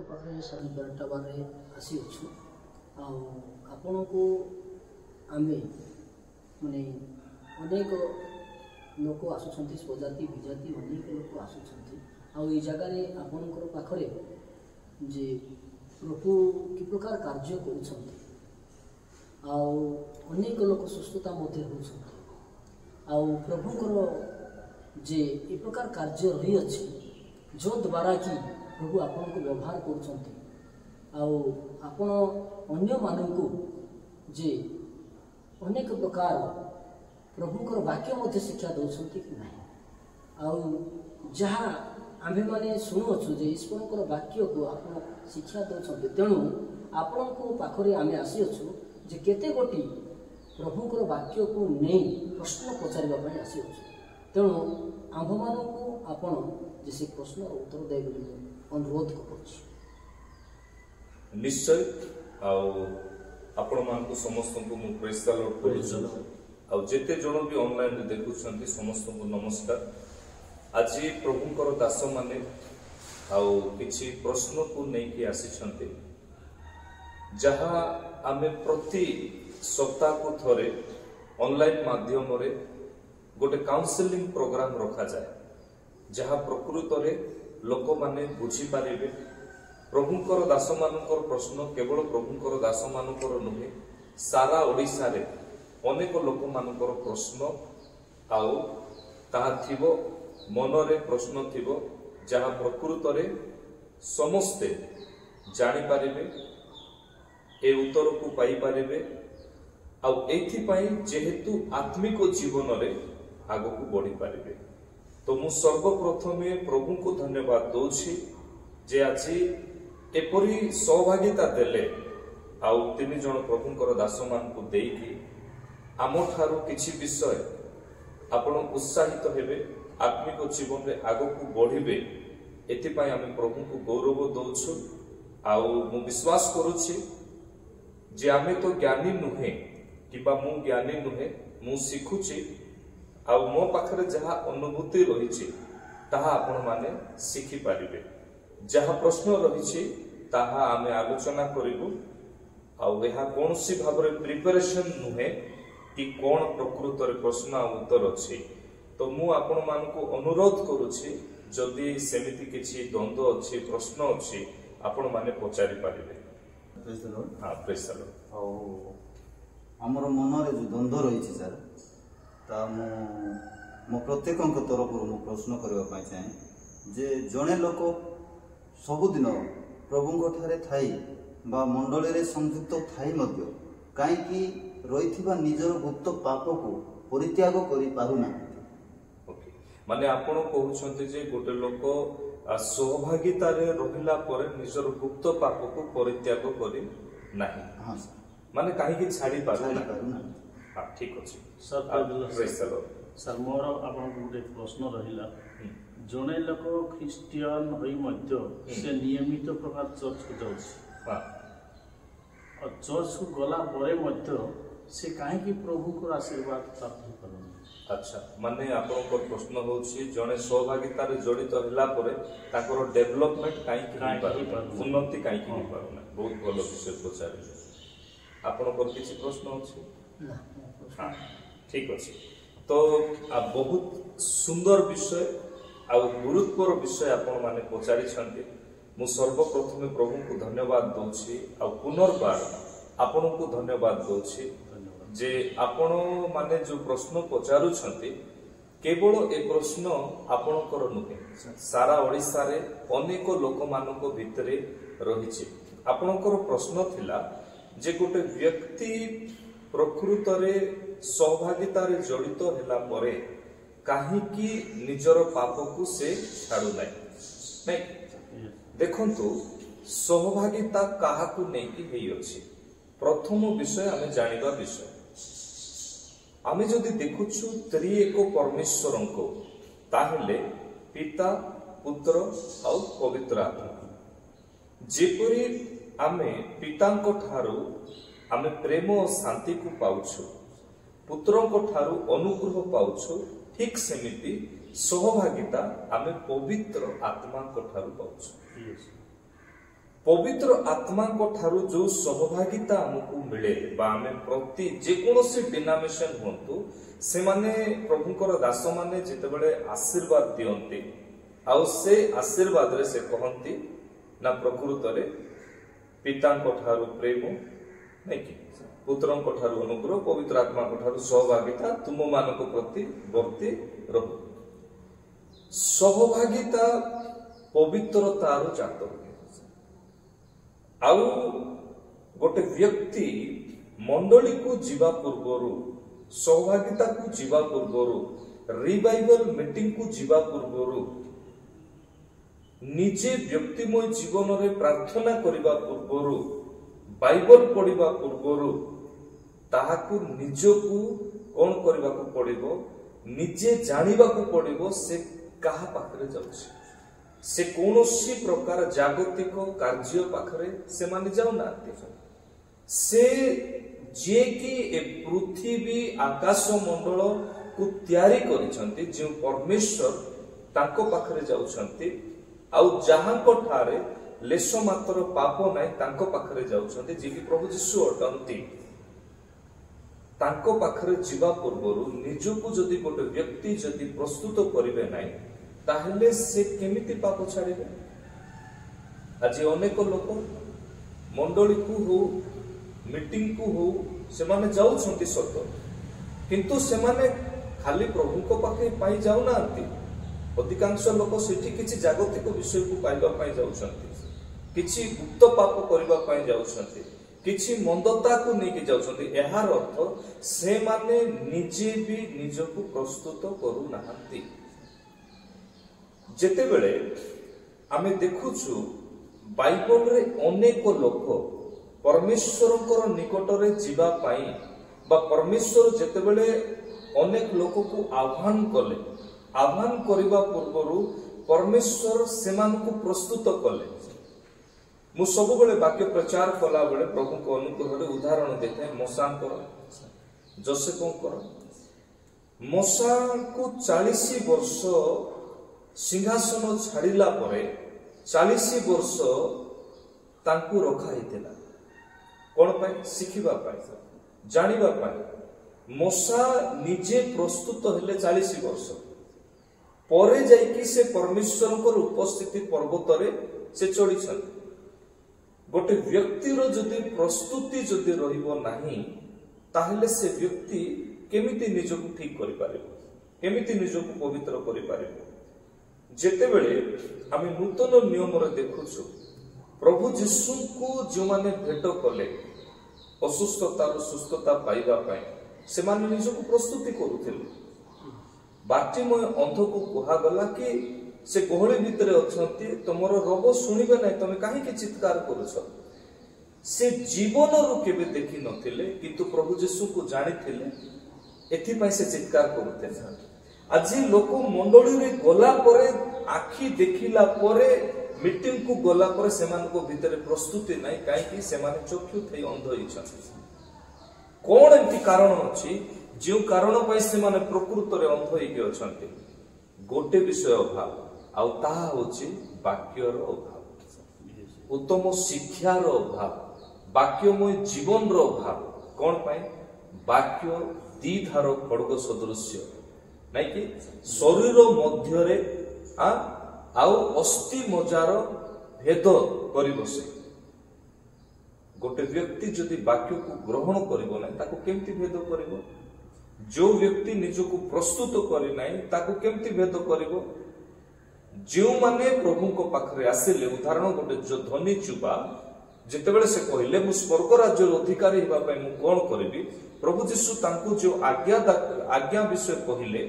पाखे 12:30 बारे आसी अच्छु आपण को आमे माने अनेक लोक आसुंट स्वजाति विजाति अनेक लोक आसुंट आई जगार आपणकर पाखरे जे प्रभु कि प्रकार कार्य कर अनेक लोक सुस्थता प्रभुकर जे ए प्रकार कार्य रही अच्छी जो द्वारा कि प्रभु आपण को व्यवहार कर अन्य मानू जे अनेक प्रकार प्रभुकर वाक्य मध्य शिक्षा दौरान कि ना जहाँ आम्भे माने शुणुचु जे ईश्वर वाक्य को आप शिक्षा दौरान तेणु आपण को पाखरे आमे आसी अच्छु जे केते गोटी प्रभुकर वाक्य को नहीं प्रश्न पचार आसी अच्छु तेणु आम्भ मानू आपण जे से प्रश्न उत्तर दे अनुरोध कर निश्चय आपण मानक समस्त को मु प्रेज द लॉर्ड करूछु आ जेते जण भी ऑनलाइन रे देखुछंती समस्त को नमस्कार। आज प्रभुकर दास माने किछि प्रश्न को नहीं कि आसी छंती जहाँ आमे प्रति सप्ताह को थरे ऑनलाइन माध्यम रे गोटे काउंसलिंग प्रोग्राम रखा जाए जहाँ प्रकृत रे लोक माने बुझी पारिबे प्रभुकर दास मानकर प्रश्न केवल प्रभुकर दास मानकर नुहे सारा ओडिशा रे अनेक लोक मानकर प्रश्न आउ ताहा थिबो मनरे प्रश्न थिबो जहाँ प्रकृत रे समस्ते जानि पारिबे ए उत्तर को पाई पारिबे आउ एथि पई जेहेतु आत्मिक जीवन रे आगो को बढ़ी पारिबे तो मु सर्वप्रथमे प्रभु को धन्यवाद दउछि जे आछि एपरी सहभागिता देले आउ तीन जन प्रभुकर दास मान को देकी आम ठारू किछि विषय आपण उत्साहित हेबे आत्मिक जीवन रे आगो को बढ़िबे एथि पई आमे प्रभु को गौरव दउछु आउ मु विश्वास करूछि जे आमे तो ज्ञानी नुहे किबा मु ज्ञानी नुहे मु सिखुछि आउ मो पाखरे जहा अनुभूति रहिछि ताहा आपण माने सिखि पारिबे जहा प्रश्न रहिछि ताहा आमे आलोचना करिबु आउ एहा कोनसी भाबरे प्रिपरेशन नुहे कि कोन प्रकृत रे प्रश्न आ उत्तर अछि तो मु आपण मान को अनुरोध करूछि जदि सेमिति किछि द्वंद्व अछि प्रश्न अछि आपण माने पचारि पारिबे। Praise the lord. हां प्रेज द लॉर्ड। आउ हमर मन रे जो द्वंद्व रहिछि सर ता मो प्रत्येकଙ୍କ तरफରୁ मु प्रश्न करबा पाई चाहे जे जणे लोक सबुदिन प्रभुଙ୍କ ठारे थाई बा मंडली रे संयुक्त थाई मध्य काई कि रहिथिबा निजर गुप्त पाप को परित्याग करि पारुना ओके माने आपण कहउछन्ते जे गोटे लोक सहभागिता रे रहिला परे निजर गुप्त पाप को परित्याग करि नाही। हां माने काहे कि छाडी पारुना हां ठीक अछि sir praise the lord. Sir मोर आपण गोटे प्रश्न रहिला जणे लोक ख्रिस्टियन होई मध्य से नियमित प्रकार चर्च को जाउछ हां और चर्च को गला परे मध्य से काहे कि प्रभु को आशीर्वाद प्राप्त करन। अच्छा माने आपनकर प्रश्न होछि जणे सहभागिता रे जड़ित हला परे ताकर डेवलपमेंट काहे कि नहीं पारु उन्नति काहे कि नहीं पारु ना बहुत भलो विषय पचारि आपनकर किछि प्रश्न अछि ना हां ठीक अछि तो बहुत सुंदर विषय आ गुरुत्वर विषय आपण माने पचारि छन्ते मु सर्वप्रथमे प्रभु को धन्यवाद दउछि आ पुनर्बार आपण को धन्यवाद दउछि जे आपण माने जो प्रश्न पचारु छन्ते केवल ए प्रश्न आपणकर नुहे सारा ओडिसा रे अनेक लोक मानक भितरे रहिछि आपणकर प्रश्न थिला जे गोटे व्यक्ति प्रकृत रे सहभागिता रे जड़ित होला परे काहे कि निजर पाप को से छाडु नाही देखंतु सहभागिता काहा को नै कि हेई अछि प्रथम विषय आमे जानिबा विषय आमे जदि देखुछु त्रिएक परमेश्वरंको ताहेले पिता पुत्र और पवित्र आत्मा जेपरि आमे पितांको ठारू आमे प्रेम और शांति को पाउछु पुत्रंको ठारू अनुग्रह पाउछु ठीक सेमिति सहभागिता आमे पवित्र आत्मा को ठारू पाउछु पवित्र आत्मा ठारू जो सहभागिता आमको मिले बा आमे प्रति जेकोसी डिनोमिनेशन हुंतु से माने प्रभुकर दास माने जेतेबेले आशीर्वाद दियंती आउ से आशीर्वाद रे से कहंती ना प्रकृत रे पितांको ठारू प्रेम नहीं कि पुत्रंको ठारू अनुग्रह पवित्र आत्मा ठारू सहभागिता तुम मानको प्रति वर्ती रहो सहभागिता पवित्रतार जात आउ गोटे व्यक्ति मंडली को जीवा पूर्वर सहभागिता को जीवा पूर्वर रिवाइवल मीटिंग को जीवा पूर्वर निजे व्यक्तिमय जीवन रे प्रार्थना करिबा पूर्वर बाइबल पढ़िबा पूर्वर ताहाकु निजकु कोन करिबा को पड़िबो निजे जानिबा को पड़िबो से काहा पाखरे जाउछि से कौनसी प्रकार जागतिक कार्य पाखरे से माने जाऊ ना से जे कि ए पृथ्वी आकाश मंडल को तैयारी करिसंती जे परमेश्वर तांको पाखरे जाउछंती आउ जहांको ठारे लेश मात्र पाप नाही तांको पाखरे जाउछंती जे कि प्रभु यीशु अटंती तांको पाखरे जीवा पूर्वरु निजको जदि गोटे व्यक्ति जदि प्रस्तुत करिवे नाही ताहले से केमिति पाप छाड़िबे आज अनेक लोक मंडली को हो मीटिंग को हो से माने जाउछंती सत किंतु से माने खाली प्रभु को पाखे पाई जाउ नांती अधिकांश लोक सेठी किछि जागतिक विषय को पाइबा पाई जाउछंती किछि गुप्त पाप करिबा पाई जाउछंती किछि मंदता को नेकी जाउछंती एहार अर्थ से माने निजे भी निजको प्रस्तुत करू नांती जेते बेले आमे देखुछु बाइबल रे अनेक लोक परमेश्वरकर निकट रे जीवा पाई बा परमेश्वर जेते बेले अनेक लोक को आह्वान कले आह्वान करिबा पूर्वरु परमेश्वर सेमान को प्रस्तुत कले मु सब बेले वाक्य प्रचार कला बेले प्रभु को अनुग्रह रे उदाहरण देखे मोसांकर जोसेफंकर मोसा को 40 वर्ष सिंहासन छाड़िला परे 40 वर्ष तांकु रखा हितेला कोन पाई शिखिबा पाई जानिबा पाई मोसा निजे प्रस्तुत हेले 40 वर्ष परे जाइकी से परमेश्वरकर उपस्थिति पर्वत रे से चढ़ी गोटे व्यक्तिर जदि प्रस्तुति जदि रहिबो नाही ताहले से व्यक्ति केमिति निजको ठीक करि पारिबो केमिति निजको पवित्र करि पारिबो जेते बेले आमे नूतन नियम रे देखुछु प्रभु यीशु को जो माने भेट कले असुस्थता सुस्थता पाइबा पाए से माने निजको प्रस्तुति करूथिले बार्टिमय अंध को कहा गला कि से गहली भितरे अछंती तमरो रोग सुनिबे नै तमे काहे के चित्कार करूछ से जीवन रो केबे देखि नथिले किंतु प्रभु यीशु को जानिथिले एथि पय से चित्कार करूथिले आज लोक मंडली रे गला परे आखि देखिला परे मीटिंग को गला परे सेमान को भितरे प्रस्तुति नै काहे कि सेमाने चक्षु थई अंध होइछन कोन एंति कारण अछि जो कारण पय सेमाने प्रकृत रे अंध होई के अछंती गोटे विषय अभाव आउ ताहा होछि वाक्यर अभाव उत्तम शिक्षार अभाव वाक्यमय जीवन रो अभाव कोन पय वाक्य दीधार खड्ग सदृश्य नै कि शरीर मध्य रे आउ अस्थि मजार भेद करि बसे गोटे व्यक्ति जदि वाक्य को ग्रहण करिवो नै ताको केमति भेद करिवो जो व्यक्ति निजको प्रस्तुत करि नै ताको केमति भेद करिवो जो माने प्रभु को पाखरे आसिले उदाहरण गोटे जो धनी चुबा जेतेबेले से कहले मु स्वर्ग राज्य अधिकारी हेबा पय मु कोन करबी प्रभु यीशु तांको जो आज्ञा विषय कहले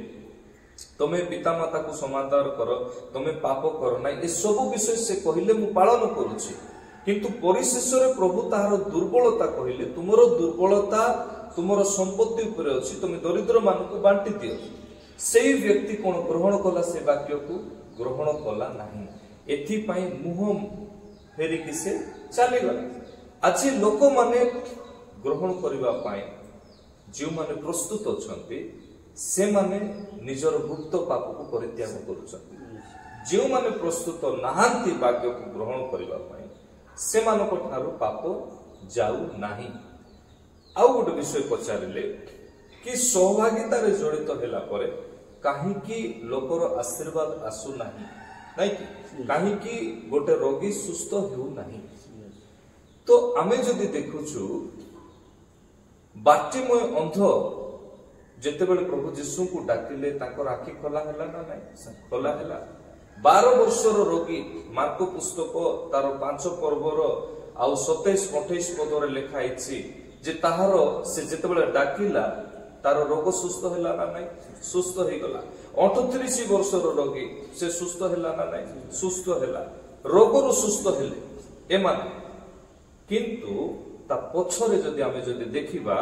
तमे पिता माता को समादर कर तमे पाप कर ना ए सब विषय से कहले मु पालन करूची किंतु परिशेष रे प्रभु ताहार दुर्बलता कहले तुमरो दुर्बलता तुमरो संपत्ति ऊपर अछि तमे दरिद्र मान को बांटी दियो सेही व्यक्ति कोन ग्रहण कला से वाक्य को ग्रहण कला नाही एथि पय मुह फेरी कि से चली गला आज लोक माने ग्रहण करबा पाए जो माने प्रस्तुत अछंती से माने निजर गुप्त पाप को परित्याग करूछंती जो माने प्रस्तुत नाहांती वाक्य को ग्रहण करबा पाए ସେମାନଙ୍କ ଠାରୁ ପାପ ଯାଉ ନାହିଁ। ଆଉ ଗୋଟେ ବିଷୟ ପଚାରିଲେ କି ସୌଭାଗିତାରେ ଜଡ଼ିତ ହେଲା ପରେ କାହିଁକି ଲୋକର ଆଶୀର୍ବାଦ ଆସୁନାହିଁ, ନାଇଁ କି କାହିଁକି ଗୋଟେ ରୋଗୀ ସୁସ୍ଥ ହେଉନାହିଁ? ତ ଆମେ ଯଦି ଦେଖୁଛୁ ବାର୍ଟିମୟ ଅନ୍ଧ ଯେତେବେଳେ ପ୍ରଭୁ ଯୀଶୁଙ୍କୁ ଡାକିଲେ ତାଙ୍କର ଆଖି ଖୋଲା ହେଲା ନା ନାଇଁ? ଖୋଲା ହେଲା। 12 ବର୍ଷର ରୋଗୀ ମାର୍କ ପୁସ୍ତକ ତାର 5 ପର୍ବର ଆଉ 27-28 ପଦରେ ଲେଖା ହେଇଛି ଯେ ତାହାର ସେ ଯେତେବେଳେ ଡାକିଲା ତାର ରୋଗ ସୁସ୍ଥ ହେଲା ନା ନାଇଁ? ସୁସ୍ଥ ହେଇଗଲା। 38 ବର୍ଷର ରୋଗୀ ସେ ସୁସ୍ଥ ହେଲା ନା ନାଇଁ? ସୁସ୍ଥ ହେଲା। ରୋଗରୁ ସୁସ୍ଥ ହେଲେ ଏମାନେ। କିନ୍ତୁ ତା ପଛରେ ଯଦି ଆମେ ଦେଖିବା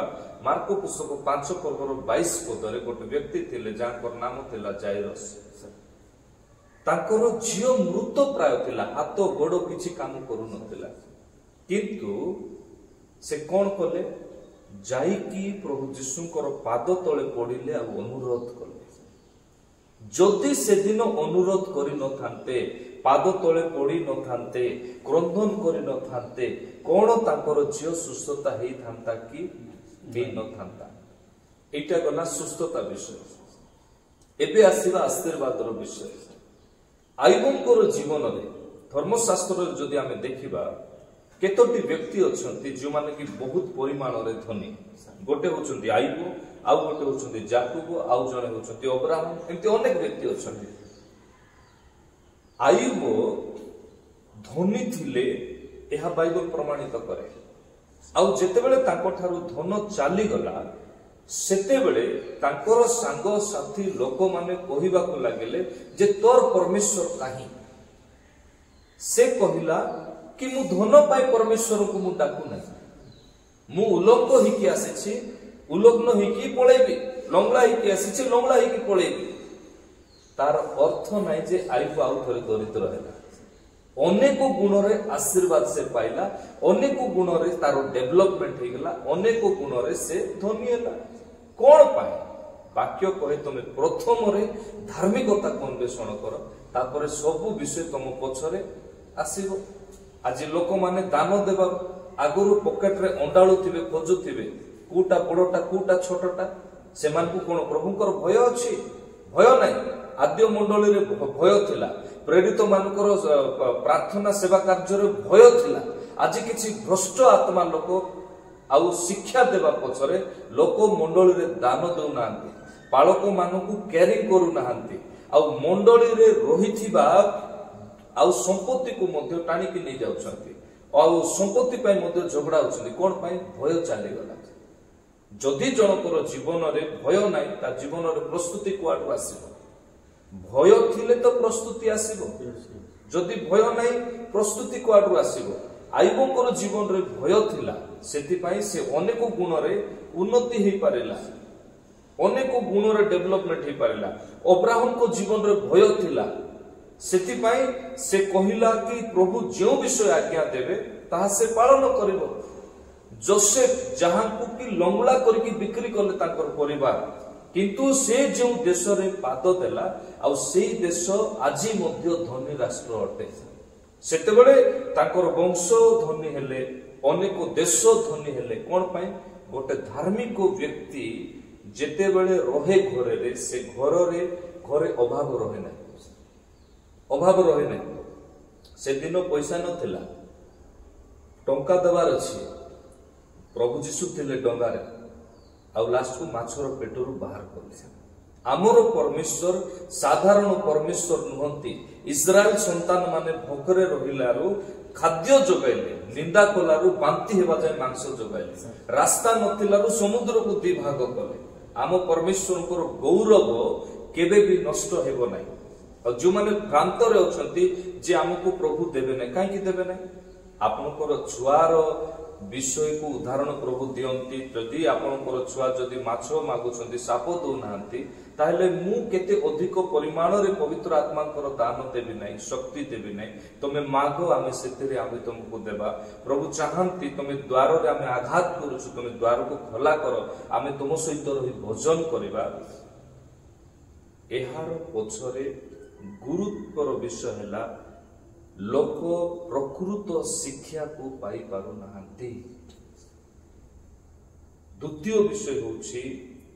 ମାର୍କ ପୁସ୍ତକ 5 ପର୍ବର 22 ପଦରେ ଗୋଟେ ବ୍ୟକ୍ତି ଥିଲେ ଯାହାଙ୍କର ନାମ ଥିଲା ଜାଇରସ। ତାଙ୍କର ଝିଅ ମୃତ ପ୍ରାୟ ଥିଲା, ହାତ ଗୋଡ କିଛି କାମ କରୁନଥିଲା। କିନ୍ତୁ ସେ କଣ କଲେ? ଯାଇକି ପ୍ରଭୁ ଯୀଶୁଙ୍କର ପାଦ ତଳେ ପଡିଲେ ଆଉ ଅନୁରୋଧ କଲେ। ଯଦି ସେଦିନ ଅନୁରୋଧ କରିନଥାନ୍ତେ, ପାଦ ତଳେ ପଡି ନଥାନ୍ତେ, କ୍ରନ୍ଦନ କରିନଥାନ୍ତେ, କଣ ତାଙ୍କର ଝିଅ ସୁସ୍ଥତା ହେଇଥାନ୍ତା କି ହେଇନଥାନ୍ତା? ଏଇଟା ଗଲା ସୁସ୍ଥତା ବିଷୟ। ଏବେ ଆସିବା ଆଶୀର୍ବାଦର ବିଷୟ। ଆଇବଙ୍କର ଜୀବନରେ ଧର୍ମଶାସ୍ତ୍ରରେ ଯଦି ଆମେ ଦେଖିବା କେତୋଟି ବ୍ୟକ୍ତି ଅଛନ୍ତି ଯେଉଁମାନେ କି ବହୁତ ପରିମାଣରେ ଧନୀ। ଗୋଟେ ହଉଛନ୍ତି ଆଇବ, ଆଉ ଗୋଟେ ହଉଛନ୍ତି ଯାକୁବ, ଆଉ ଜଣେ ହଉଛନ୍ତି ଅବ୍ରାହମ, ଏମିତି ଅନେକ ବ୍ୟକ୍ତି ଅଛନ୍ତି। ଆଇବ ଧନୀ ଥିଲେ ଏହା ବାଇବଲ ପ୍ରମାଣିତ କରେ। ଆଉ ଯେତେବେଳେ ତାଙ୍କ ଠାରୁ ଧନ ଚାଲିଗଲା ସେତେବେଳେ ତାଙ୍କର ସାଙ୍ଗସାଥୀ ଲୋକମାନେ କହିବାକୁ ଲାଗିଲେ ଯେ ତୋର ପରମେଶ୍ୱର କାହିଁ? ସେ କହିଲା କି ମୁଁ ଧନ ପାଇଁ ପରମେଶ୍ୱରଙ୍କୁ ମୁଁ ଡାକୁ ନାହିଁ। ମୁଁ ଉଲଙ୍ଗ ହେଇକି ଆସିଛି, ଉଲଗ୍ନ ହେଇକି ପଳେଇବି, ଲଙ୍ଗଳା ହେଇକି ଆସିଛି, ଲଙ୍ଗଳା ହେଇକି ପଳେଇବି। ତାର ଅର୍ଥ ନାହିଁ ଯେ ଆଇବ ଆଉ ଥରେ ଦରିଦ୍ର ହେଲା। ଅନେକ ଗୁଣରେ ଆଶୀର୍ବାଦ ସେ ପାଇଲା, ଅନେକ ଗୁଣରେ ତାର ଡେଭଲପମେଣ୍ଟ ହେଇଗଲା, ଅନେକ ଗୁଣରେ ସେ ଧନୀ ହେଲା। କଣ ପାଇଁ? ବାକ୍ୟ କହେ ତମେ ପ୍ରଥମରେ ଧାର୍ମିକତାକୁ ଅନ୍ୱେଷଣ କର, ତାପରେ ସବୁ ବିଷୟ ତମ ପଛରେ ଆସିବ। ଆଜି ଲୋକମାନେ ଦାନ ଦେବା ଆଗରୁ ପକେଟରେ ଅଣ୍ଡାଳୁଥିବେ, ଖୋଜୁଥିବେ କୋଉଟା ବଡଟା କୋଉଟା ଛୋଟଟା। ସେମାନଙ୍କୁ କଣ ପ୍ରଭୁଙ୍କର ଭୟ ଅଛି? ଭୟ ନାହିଁ। ଆଦ୍ୟ ମଣ୍ଡଳୀରେ ଭୟ ଥିଲା, ପ୍ରେରିତ ମାନଙ୍କର ପ୍ରାର୍ଥନା ସେବା କାର୍ଯ୍ୟରେ ଭୟ ଥିଲା। ଆଜି କିଛି ଭ୍ରଷ୍ଟ ଆତ୍ମା ଲୋକ ଆଉ ଶିକ୍ଷା ଦେବା ପଛରେ ଲୋକ ମଣ୍ଡଳୀରେ ଦାନ ଦେଉନାହାନ୍ତି, ପାଳକ ମାନଙ୍କୁ କ୍ୟାରିଂ କରୁନାହାନ୍ତି, ଆଉ ମଣ୍ଡଳୀରେ ରହିଥିବା ଆଉ ସମ୍ପତ୍ତିକୁ ମଧ୍ୟ ଟାଣିକି ନେଇ ଯାଉଛନ୍ତି, ଆଉ ସମ୍ପତ୍ତି ପାଇଁ ମଧ୍ୟ ଝଗଡା ହଉଛନ୍ତି। କଣ ପାଇଁ? ଭୟ ଚାଲିଗଲା। ଯଦି ଜଣଙ୍କର ଜୀବନରେ ଭୟ ନାହିଁ, ତା ଜୀବନରେ ପ୍ରସ୍ତୁତି କୁଆଡୁ ଆସିବ? ଭୟ ଥିଲେ ତ ପ୍ରସ୍ତୁତି ଆସିବ। ଯଦି ଭୟ ନାହିଁ, ପ୍ରସ୍ତୁତି କୁଆଡୁ ଆସିବ? ଆଇବଙ୍କର ଜୀବନରେ ଭୟ ଥିଲା, ସେଥିପାଇଁ ସେ ଅନେକ ଗୁଣରେ ଉନ୍ନତି ହେଇପାରିଲା, ଅନେକ ଗୁଣରେ ଡେଭଲପମେଣ୍ଟ ହେଇପାରିଲା। ଅବ୍ରାହମଙ୍କ ଜୀବନରେ ଭୟ ଥିଲା, ସେଥିପାଇଁ ସେ କହିଲା କି ପ୍ରଭୁ ଯେଉଁ ବିଷୟ ଆଜ୍ଞା ଦେବେ ତାହା ସେ ପାଳନ କରିବ। ଯୋସେଫ ଯାହାଙ୍କୁ କି ଲଙ୍ଗଳା କରିକି ବିକ୍ରି କଲେ ତାଙ୍କର ପରିବାର, କିନ୍ତୁ ସେ ଯେଉଁ ଦେଶରେ ପାଦ ଦେଲା ଆଉ ସେଇ ଦେଶ ଆଜି ମଧ୍ୟ ଧନୀ ରାଷ୍ଟ୍ର ଅଟେ। ସେତେବେଳେ ତାଙ୍କର ବଂଶ ଧନୀ ହେଲେ, ଅନେକ ଦେଶ ଧନୀ ହେଲେ। କଣ ପାଇଁ? ଗୋଟେ ଧାର୍ମିକ ବ୍ୟକ୍ତି ଯେତେବେଳେ ରହେ ଘରରେ, ସେ ଘରେ ଅଭାବ ରହେ ନାହିଁ, ଅଭାବ ରହେ ନାହିଁ। ସେଦିନ ପଇସା ନଥିଲା, ଟଙ୍କା ଦେବାର ଅଛି। ପ୍ରଭୁ ଯୀଶୁ ଥିଲେ ଡଙ୍ଗାରେ, ଆଉ ଲାଷ୍ଟକୁ ମାଛର ପେଟରୁ ବାହାର କଲେ। ଆମର ପରମେଶ୍ୱର ସାଧାରଣ ପରମେଶ୍ୱର ନୁହନ୍ତି। ଇସ୍ରାଏଲ ସନ୍ତାନ ମାନେ ଭୋକରେ ରହିଲାରୁ ଖାଦ୍ୟ ଯୋଗାଇଲେ, ନିନ୍ଦା କଲାରୁ ବାନ୍ତି ହେବା ଯାଏ ମାଂସ ଯୋଗାଇଲେ, ରାସ୍ତା ନଥିଲାରୁ ସମୁଦ୍ରକୁ 2 ଭାଗ କଲେ। ଆମ ପରମେଶ୍ୱରଙ୍କର ଗୌରବ କେବେ ବି ନଷ୍ଟ ହେବ ନାହିଁ। ଆଉ ଯେଉଁମାନେ ଭ୍ରାନ୍ତରେ ଅଛନ୍ତି ଯେ ଆମକୁ ପ୍ରଭୁ ଦେବେ ନାହିଁ, କାହିଁକି ଦେବେ ନାହିଁ? ଆପଣଙ୍କର ଛୁଆର ବିଷୟକୁ ଉଦାହରଣ ପ୍ରଭୁ ଦିଅନ୍ତି। ଯଦି ଆପଣଙ୍କର ଛୁଆ ଯଦି ମାଛ ମାଗୁଛନ୍ତି, ସାପ ଦଉନାହାନ୍ତି, ତାହେଲେ ମୁଁ କେତେ ଅଧିକ ପରିମାଣରେ ପବିତ୍ର ଆତ୍ମାଙ୍କର ଦାନ ଦେବି ନାହିଁ, ଶକ୍ତି ଦେବି ନାହିଁ। ତମେ ମାଗ, ଆମେ ସେଥିରେ ଆମେ ତମକୁ ଦେବା। ପ୍ରଭୁ ଚାହାନ୍ତି ତମେ ଦ୍ୱାରରେ ଆମେ ଆଘାତ କରୁଛୁ, ତମେ ଦ୍ୱାରକୁ ଖୋଲା କର, ଆମେ ତୁମ ସହିତ ରହି ଭୋଜନ କରିବା। ଏହାର ପଛରେ ଗୁରୁତ୍ୱର ବିଷୟ ହେଲା लोक प्रकृत शिक्षा को पाई पारु नाहांती। द्वितीय विषय होछि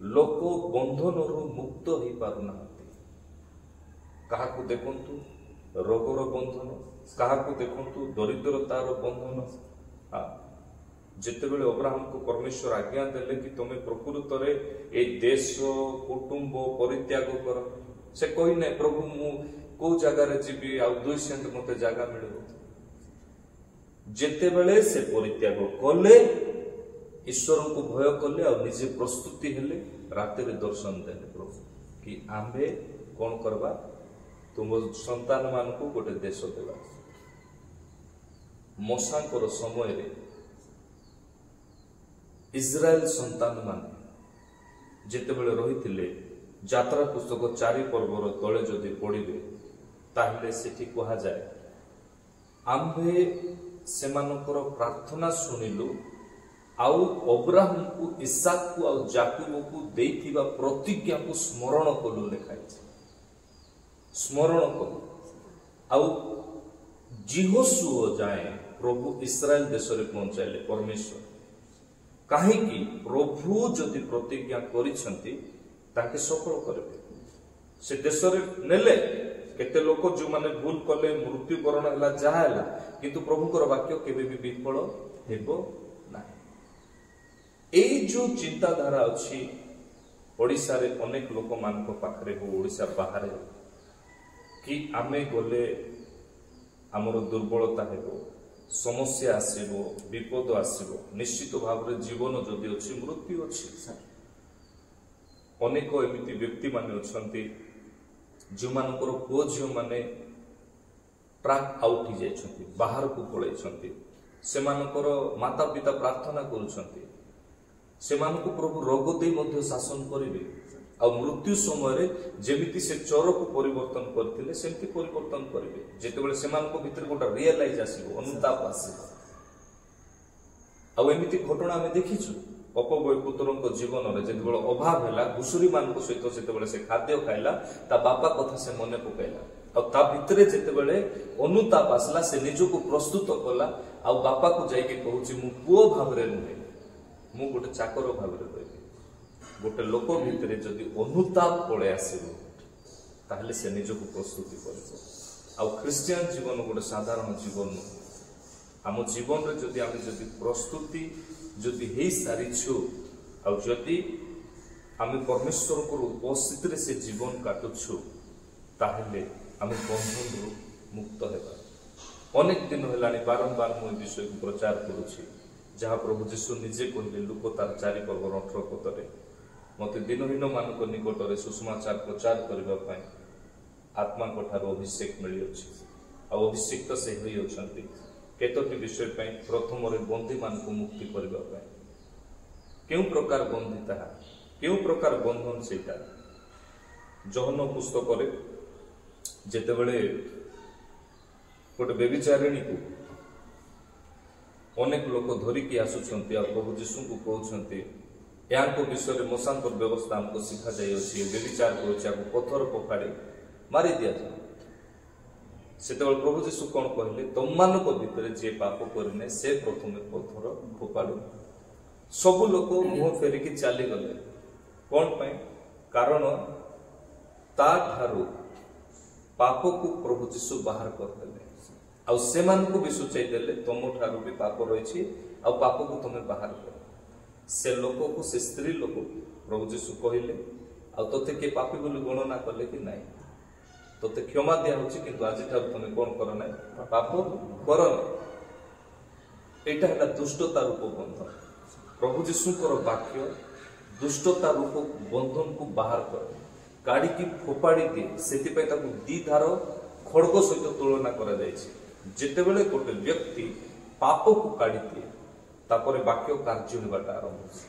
लोक बंधन मुक्त हो पारु नाहांती। काहाकू देखंतु रोगर बंधन, काहाकू देखंतु दरिद्रतार बंधन। जेतेबेले अब्राहम को परमेश्वर आज्ञा देले कि तुम प्रकृत रे ए देश कुटुंब परित्याग कर, से कही ना प्रभु मु को जगार जीवी आ 2 सेंट मते जगह मिलिबो। जेतेबेले से परित्याग कले, ईश्वर को भय कले आ निजे प्रस्तुति हेले, राति रे दर्शन देले प्रभु कि आंबे कोन करबा, तुम संतान मान को गोटे देश देवा। मोसांकर समय रे इस्राएल संतान मान जेतेबेले रहिथिले, यात्रा पुस्तक 4 पर्वर तले जदि पढ़िबे ताहले सेठी कहा जाए आंबे सेमानकर प्रार्थना सुनिलु आउ अब्राहम को, इसाक को आउ जाकूब को देइथिबा प्रतिज्ञा को स्मरण कलु लिखाई। स्मरण कलु आउ जिहोशुआ जाए प्रभु इस्राएल देश रे पहुंचाइले परमेश्वर। काहेकि प्रभु जदि प्रतिज्ञा करिसंती ताके सफल करबे। से देश रे नेले केते लोक जो माने भूल कले, मृत्यु वरण हला जहा हला, किंतु प्रभुकर वाक्य केबे भी विफल हेबो नाही। एई जो चिंताधारा अछि ओडिसा रे अनेक लोक मानक पाखरे हो, ओडिसा बाहर कि आमे गले हमर दुर्बलता हेबो, समस्या आसीबो, विपद आसीबो। निश्चित भाव रे जीवन जदि अछि मृत्यु अछि। अनेक एमिति व्यक्ति माने अछंती जो मानकर पुओ झियो माने ट्राक आउट हो जाइछंती, बाहर को पळैछंती। सेमानकर माता पिता प्रार्थना करूछंती, सेमानकु प्रभु रोग दे मध्य शासन करिवे। आ मृत्यु समय रे जेमिति से चोर को परिवर्तन करथिले सेमति परिवर्तन करिवे। जेतेबेले सेमानक भितर गोटा रियलाइज आसीबो, अनुताप आसीबो। आ एमिति घटना आमे देखिछु अपबय पुत्रक जीवन रे जेतेबेले अभाव हैला, घुसुरी मानक सहित सेतेबेले से खाद्य खाइला, ता बापा कथा से मने पकाइला। आ ता भितरे जेतेबेले अनुताप आसला, से निजको प्रस्तुत कला। आ बापा को जाई के कहूची मु पुओ भाव रे नुहे, मु गोटे चाकर भाव रे रहबी। गोटे लोक भितरे जदि अनुताप पळे आसीबो ताहले से निजको प्रस्तुति करबो। आ क्रिश्चियन जीवन गोटे साधारण जीवन। आम जीवन रे जदि आमे जदि प्रस्तुति जदि हेई सारिछु, आ जदि आमे परमेश्वर को उपस्थिति रे से जीवन काटुछु, ताहले आमे बंधन मुक्त हेबा। अनेक दिन हेलानी बारंबार मु विषय को प्रचार करूछि, जहाँ प्रभु जीशु निजे कहले लुक तार 4 पर्व 18 पदरे मते दिनहीन मानक निकटरे सुसमाचार प्रचार करबा पई आत्मा कोठार अभिषेक मिली अछि। आ अभिषेक से होई अछंती केतोटी विषय पई। प्रथम रे बंदी मानक मुक्ति करबा पई। केउ प्रकार बंदी ताहा, केउ प्रकार बंधन सेटा। जहन पुस्तक रे जेतेबेले गोटे बेबिचारिणी को अनेक लोक धरिकी आसुछंती आ प्रभु जीशु को कहउछंती यांको विषय रे मोसांतर व्यवस्था हमको सिखा जाय अछि। बेबिचार करूचा को पत्थर पकाड़ी मारी दिया जाय। सेतेबेले प्रभु जीशु कोन कहले, तममानक भितरे जे पाप करने से प्रथमे पत्थर फोपाडु। सब लोक मुह फेरिकी चली गले। कोन पई? कारण ता ठारू पाप को प्रभु जीशु बाहर कर देले। आ सेमान को भी सुचाई देले, तुम ठारू भी पाप रही, आ पाप को तुम्हें बाहर कर। से लोक को, से स्त्री लोक प्रभु जीशु कहले, आ तोते के पापी बोली गणना कले कि नहीं, तोते क्षमा दिया होछि, किंतु आज ठारू तुम कौन कर ना, पाप कर ना। एटा है दुष्टता रूप बंधन। प्रभु जीशुकर वाक्य दुष्टता रूप बंधन को बाहर कर काढ़ी की फोपाड़ी दिए। सेतिपय ताकू दी धार खड़ग सहित तुलना करा जायछि। जेतेबेले गोटे व्यक्ति पाप को काढ़ी दिए, तापरे वाक्य कार्य होबाटा आरंभ होछि।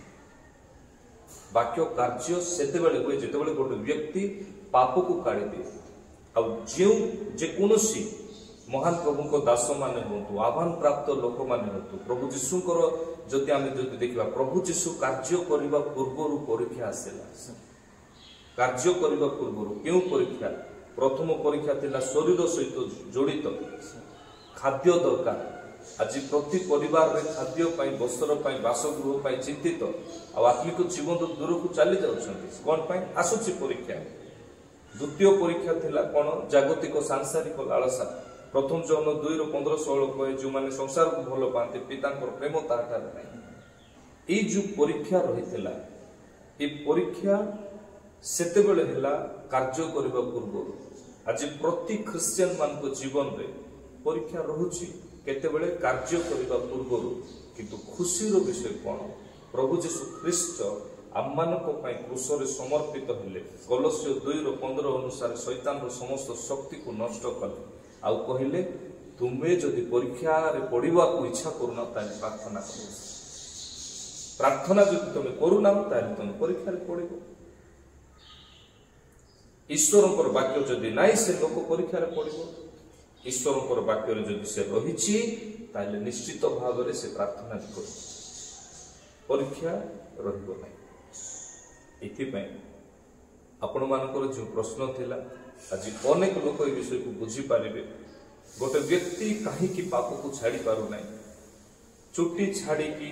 वाक्य कार्य सेतेबेले हुए जेतेबेले गोटे व्यक्ति पाप को काढ़ी दिए। आ जेकोसी महान प्रभु को दास माने होतु, आह्वान प्राप्त लोक माने होतु, प्रभु जीशुकर जदि आमे जदि देखिबा, प्रभु जीशु कार्य करिबा पूर्वरु परीक्षा आसेला। कार्य करिबा पूर्वरु केउ परीक्षा? प्रथम परीक्षा थिला शरीर सहित जड़ित खाद्य दरकार आज प्रति परिवार में खाद्य वस्त्र बासगृह चिंतित आत्मिक जीवन दूर को चली जाउछंती कौन आसुची परीक्षा द्वितीय परीक्षा थिला कौन जागतिक सांसारिक लालसा प्रथम जौन 2:15-16 कहे जो माने संसार को भल पाते पिता प्रेम ताठार नहीं जो परीक्षा रही ये परीक्षा सेते बेले हिला कार्य करबा पूर्व आज प्रति ख्रिस्टियन मान को जीवन रे परीक्षा रहुची केतेबेले कार्य करबा पूर्व किंतु खुशीर विषय कौन प्रभु यीशु ख्रिस्ट आममानक पई क्रूसरे समर्पित हेले कलोस्य 2:15 अनुसार शैतान समस्त शक्ति को नष्ट कले आउ कहिले तुमे जदि परीक्षा रे पढ़िबा को इच्छा करूना ताले प्रार्थना जदि तुमे करूना ताले तुम परीक्षा रे पढ़िबो ईश्वरकर वाक्य जदि नाई से लोक परीक्षा रे पढ़िबो ईश्वरकर वाक्य रे जदि से रहिछि ताले निश्चित भाव रे से प्रार्थना कर परीक्षा रहिबो नै इथिपై आपण मानकर जो प्रश्न थिला आज अनेक लोक ए विषय को बुझी पारिबे गोटे व्यक्ति काहे की पाप को छाड़ी पारु नै चुट्टी छाड़ी की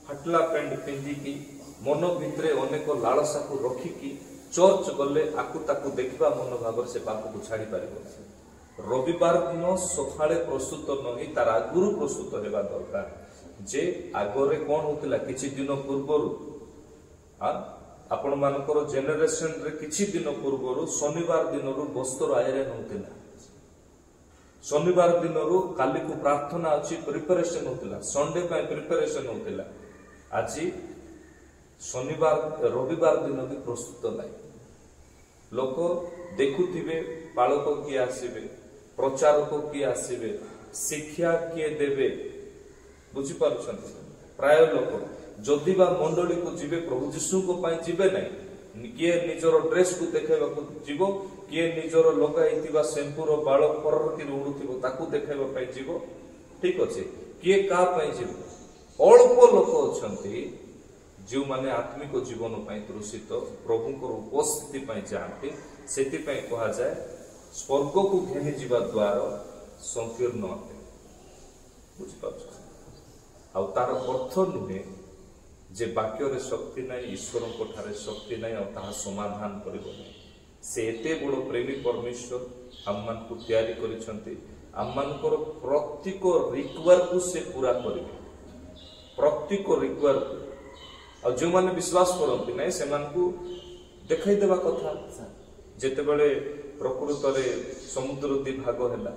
फटला पैंट पिंदी की मन भितरे अनेक लालसा को रखी की चर्च गले आकु ताकु देखिबा मन भाव से पाप को छाड़ी पारिबो रविवार दिन सकाळे प्रस्तुत नहीं तार आगुरु प्रस्तुत हेबा दरकार जे आगरे कोन होतिला किछि दिन पूर्वरु आपण मानकर जेनेरेशन रे किछि दिन पूर्वरु शनिवार दिनरु वस्त्र आयरन होतिला शनिवार दिनरु काली को प्रार्थना अछि प्रिपरेशन होतिला संडे पय प्रिपरेशन होतिला आज शनिवार रविवार दिन भी प्रस्तुत नाही लोक देखुथिबे पालक किए आसीबे प्रचारक किए आसीबे शिक्षा किए देबे बुझी पारुछन प्राय लोक जदि बा मंडली को जीवे प्रभु यीशु को पाई जीवे नहीं किए निजर ड्रेस को देखेबा को जीवो किए निजर लगाइतिबा शैम्पूर बाल फरर की उड़ुथिबो ताकू देखेबा पाई जीवो ठीक अछि किए का पाई जीवो अल्प लोक अछंती जो माने आत्मिक जीवन पाई तृषित प्रभुकर उपस्थिति पाई जाते सेति पाई कहा जाए स्वर्ग को घेनी जीवा द्वार संकीर्ण अटे बुझी पाछ आ तार अर्थ नुहे जे वाक्य रे शक्ति नाही ईश्वर को ठारे शक्ति नाही और ताहा समाधान करिबो से एते बड़ प्रेमी परमेश्वर हममान को तैयारी करिसंती हममानकर प्रत्येक रिक्वायर को से पूरा करिवे प्रत्येक रिक्वायर और जो माने विश्वास करती ना से देखाई देवा कथा जेते बेले प्रकृत रे समुद्र दी भाग हैला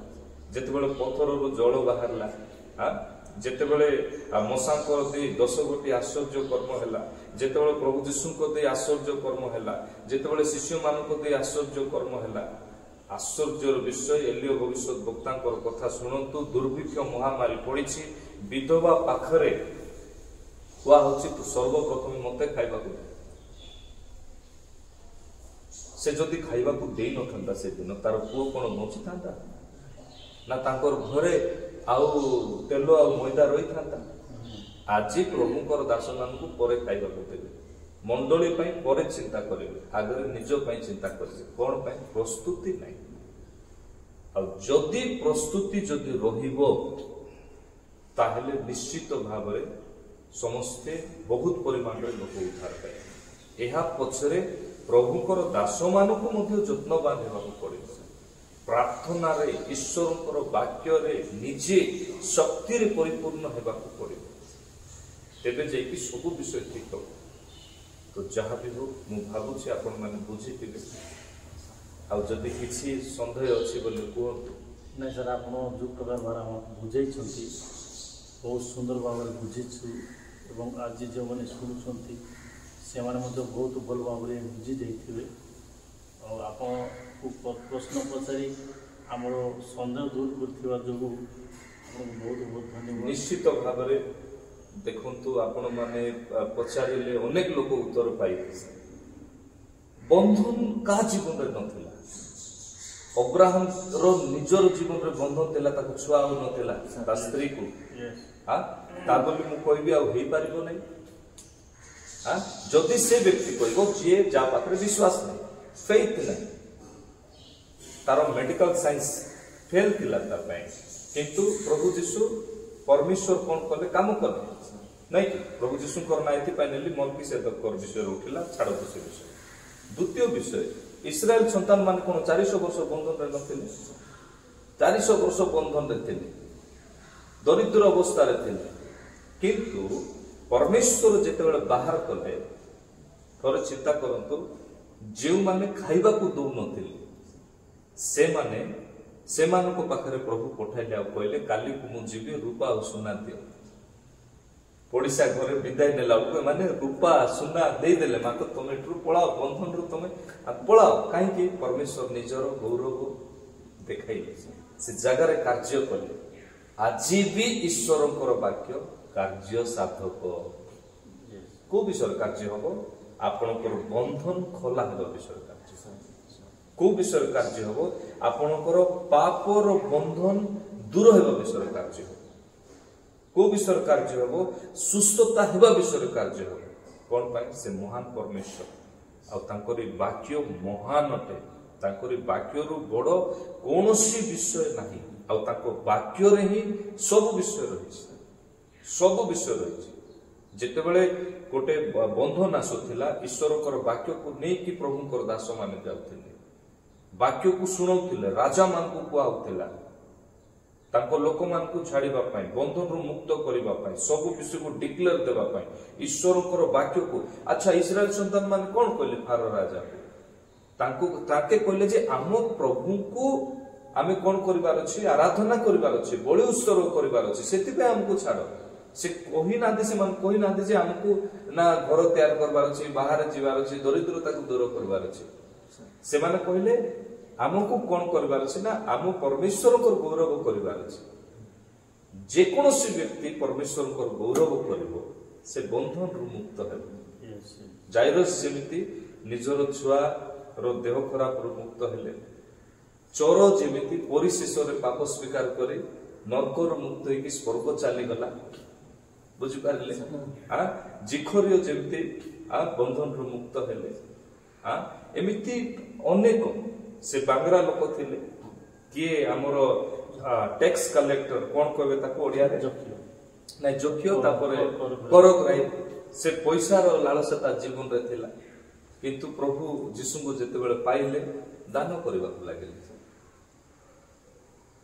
जेते बेले पत्थर रो जल बाहरला हां जेते बेले मसांकर दी 10 गोटी आश्चर्य कर्म हैला जेते बेले प्रभु यीशु को दी आश्चर्य कर्म हैला जेते बेले शिष्य मान को दी आश्चर्य कर्म हैला आश्चर्यर विषय एलियो भविष्यत वक्तांकर कथा सुनंतु दुर्भिक्ष महामारी पड़ीछि विधवा पाखरे हुआ होची तू सर्वप्रथम मते खाइबा को से जदि खाइबा को देई नथंदा से दिन तार पुओ कोन नोची थांदा ना तांकर घरे आउ तेलो आ मैदा रही थांदा आज प्रभुकर दासमान को परे खाइबा को देबे मंडली पई परे चिंता करिवे आगरे निज पई चिंता करिवे कोन पई प्रस्तुति नै आ जदि प्रस्तुति जदि रहिबो ताहेले निश्चित भाबरे समस्ते बहुत परिमाण लोक उद्धार पाए यह पछरे प्रभुकर दास मानक मध्य जत्नवान हेबाक पड़े प्रार्थना रे ईश्वरकर वाक्य रे निजे शक्ति रे परिपूर्ण हेबाक पड़े तेबे जेकी सब विषय ठीक हो तो जहाँ भी हो मु भाबुछि आपण माने बुझिथिबे आ जदि किछि संदेह अछि बोले कहतु नहीं सर आपण जो प्रकार बारा बुझाई छथि बहुत सुंदर भाव में बुझीछु एवं आज जो मैंने शुणुंट से बहुत भल भाव में बुझी जाइए और आपको प्रश्न पचारि आमर सन्देह दूर कर जो बहुत बहुत धन्यवाद निश्चित भाव में देखु आपण मैंने पचारे अनेक लोक उत्तर पाइबे बंधन का जीवन में नथिला अब्राहम रो निजर जीवन में बंधन थिला ताको छुआ हो नथिला ता स्त्री को हां ता बोली मु कहबी आ होई पारिबो नै हां जदि से व्यक्ति कहबो जे जा पाखरे विश्वास नै फेथ नै तारो मेडिकल साइंस फेल थिला ता पई किंतु प्रभु जीशु परमेश्वर कौन कले काम कले नहीं कि प्रभु जीशु ना ये मल्कीसेदकर विषय उठिला छाड़ से विषय। द्वितीय विषय इस्राएल संतान मान कौन 400 वर्ष बंधन रे नथिले 400 वर्ष बंधन रे थिले दरिद्र अवस्था रे थिले किंतु परमेश्वर जेतेबेले बाहर कले थोड़े चिंता करंतु जो माने खाइबा को दौ नथिले से मानको पाखरे प्रभु पठाइले आ कहले काली को मु जीवी रूपा और सुना दियो पड़िशा घरे विदाय नेला माने रूपा सुना दे देले मात्र तुम एठू पळाओ बंधन रु तुम पळाओ काहे परमेश्वर निजर गौरव देखाइले से जगार कार्य कले आज भी ईश्वरंकर वाक्य कार्य साधक को विषय कार्य हम आपणकर बंधन खोला हेबा विषय कार्य को विषय कार्य हम आपणकर पापर बंधन दूर हेबा विषय कार्य को विषय कार्य हम सुस्थता हेबा विषय कार्य हम कौन पाए से महान परमेश्वर आंकर वाक्य महान अटे तांकर वाक्य रु बड़ कौनसी विषय नहीं वाक्य रे ही सब विषय रही सब विषय रही जितेबले गोटे बंधन आसुला ईश्वर वाक्य को नहीं प्रभुंकर दास माने जाउथिले वाक्य को शुणाउथिले राजा मान को कुआउथिला तांको लोक मान को छाड़ीबा पई बंधन रु मुक्त करिबा पई सब विषय को डिक्लेयर देबा पई ईश्वरंकर वाक्य को अच्छा इस्राएल संतान मान कोन कहले फारो राजा ताके कहले जे आम प्रभु को आमे कोन करिबार अछि आराधना करिबार अछि बलि उत्सव करिबार अछि सेति पे हमको छाड़ो से कहि ना दे से मन कहि ना दे जे हमको ना घर तैयार करबार अछि बाहर जीवार अछि दरिद्रता को दूर करबार अछि से माने कहले हमको कोन करबार अछि ना हम परमेश्वर को गौरव करबार अछि जे कोनोसी व्यक्ति परमेश्वर को गौरव करबो से बंधन रु मुक्त हेबो जाइरस जेमिति निजर छुआ रो देह खराब रु मुक्त हेले चोर जेमिति परिशेष रे पाप स्वीकार करे नरक रु मुक्त होई स्वर्ग चली गला बुझी पारले जिखरियो जेमिति बंधन रु मुक्त हेले एमिति अनेक से बांग्रा लोक थिले किए हमर टैक्स कलेक्टर कोन कहबे ताको ओडिया रे नै जोखियो तापरे करग्राई से पैसा रो लालसता जीवन रे थिला किंतु प्रभु जीसु को जेते बेले पाइले दान करबा लागले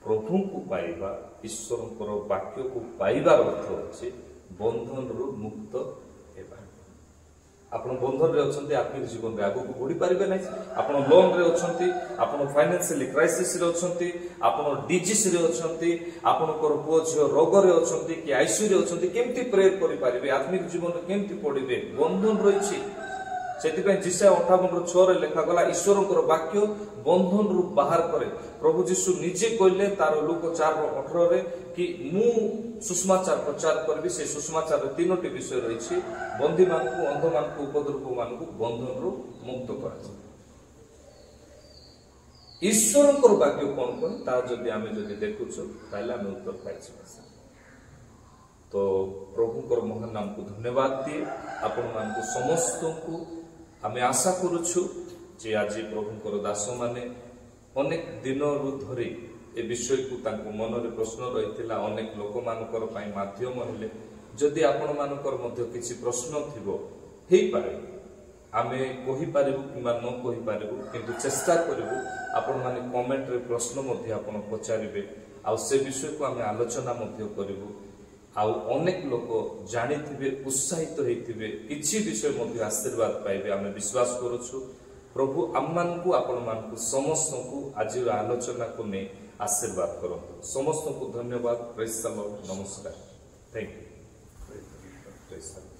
प्रभु को पाइबा ईश्वरंकर वाक्य को पाइबार अर्थ अछि बंधन रु मुक्त हेबा आपण बंधन रे अछंती आत्मिक जीवन रे आगो को बढ़ी पारिबे नै आपण लोन रे अछंती आपण फाइनेंशियली क्राइसिस रे अछंती आपण डिजीज रे अछंती आपणकर पुओ झियो रोग रे अछंती कि आईसीयू रे अछंती केमती प्रेयर करि पारिबे आत्मिक जीवन रे केमती पडिबे बंधन रहिछि सेतिपय जिसा 58:6 रे लेखा गला ईश्वरंकर वाक्य बंधन रु बाहर करे प्रभु जीशु निजे कहले तार लूक 4:18 रे कि मु सुसमाचार प्रचार करबी से सुसमाचार रे तीनोटी विषय रहिछि बंदी मान को अंध मान को उपद्रव मान को बंधन रु मुक्त करा ईश्वरंकर वाक्य कोन कोन ता जदि आमे जदि देखुछु ताइला आमे उत्तर पाइछि तो प्रभुंकर महान नाम को धन्यवाद दिए आपण मान को समस्त को आमे आशा करूछु जे आज प्रभुंकर दास माने अनेक दिन रु धरी ए विषय को तांको मन रे प्रश्न रहितिला अनेक लोक मानकर पई माध्यम हेले जदि आपण मानकर मध्य किछि प्रश्न थिबो हेई पारे आमे कहि पारिबु किबा न कहि पारिबु किंतु चेष्टा करिबु आपण माने कमेंट रे प्रश्न मध्य आपण पचारिबे आ से विषय को आमे आलोचना मध्य करिबु आउ अनेक लोक जानिथिबे उत्साहित होइथिबे किछि विषय मध्य आशीर्वाद पाइबे आमे विश्वास करूछु प्रभु आम्मान को आपण मान को समस्त को आज आलोचना को ने आशीर्वाद करंतु समस्त को धन्यवाद प्रेज द लॉर्ड नमस्कार thank you praise the Lord